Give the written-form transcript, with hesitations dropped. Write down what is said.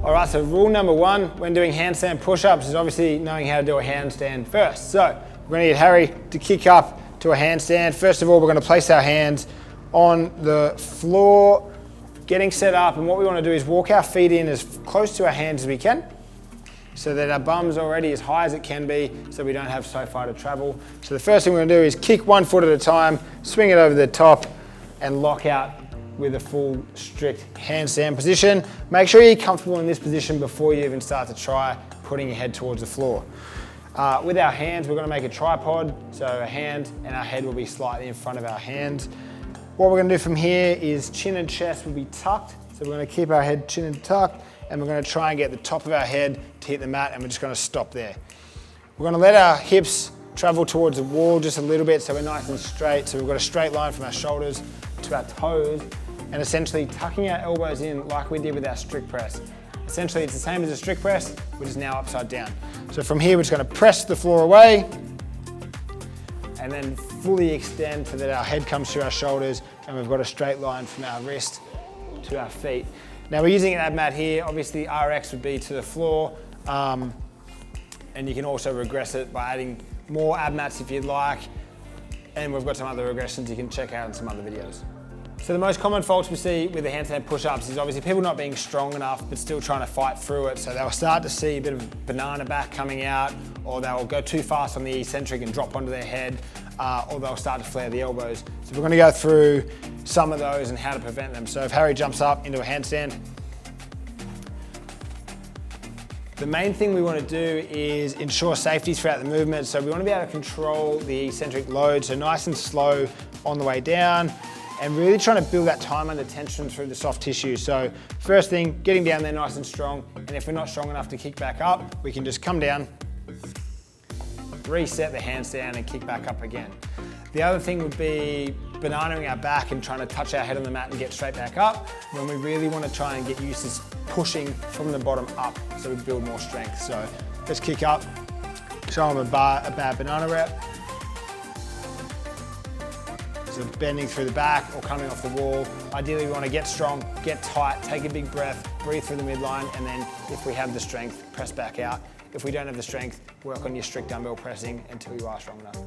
All right, so rule number one when doing handstand push-ups is obviously knowing how to do a handstand first. So we're gonna get Harry to kick up to a handstand. First of all, we're gonna place our hands on the floor, getting set up, and what we wanna do is walk our feet in as close to our hands as we can, so that our bum's already as high as it can be, so we don't have so far to travel. So the first thing we're gonna do is kick one foot at a time, swing it over the top, and lock out with a full strict handstand position. Make sure you're comfortable in this position before you even start to try putting your head towards the floor. With our hands, we're gonna make a tripod, so a hand and our head will be slightly in front of our hands. What we're gonna do from here is chin and chest will be tucked, so we're gonna keep our head chin and tucked, and we're gonna try and get the top of our head to hit the mat, and we're just gonna stop there. We're gonna let our hips travel towards the wall just a little bit so we're nice and straight, so we've got a straight line from our shoulders to our toes, and essentially tucking our elbows in like we did with our strict press. Essentially it's the same as a strict press, which is now upside down. So from here we're just gonna press the floor away, and then fully extend so that our head comes to our shoulders, and we've got a straight line from our wrist to our feet. Now we're using an ab mat here. Obviously RX would be to the floor, and you can also regress it by adding more ab mats if you'd like. And we've got some other regressions you can check out in some other videos. So the most common faults we see with the handstand push-ups is obviously people not being strong enough but still trying to fight through it. So they'll start to see a bit of banana back coming out, or they'll go too fast on the eccentric and drop onto their head, or they'll start to flare the elbows. So we're gonna go through some of those and how to prevent them. So if Harry jumps up into a handstand, the main thing we want to do is ensure safety throughout the movement. So we want to be able to control the eccentric load, so nice and slow on the way down, and really trying to build that time under tension through the soft tissue. So first thing, getting down there nice and strong, and if we're not strong enough to kick back up, we can just come down, reset the handstand and kick back up again. The other thing would be bananaing our back and trying to touch our head on the mat and get straight back up, when we really want to try and get used to pushing from the bottom up so we build more strength. So let's kick up, show them a bad banana rep. So bending through the back or coming off the wall. Ideally we want to get strong, get tight, take a big breath, breathe through the midline, and then if we have the strength, press back out. If we don't have the strength, work on your strict dumbbell pressing until you are strong enough.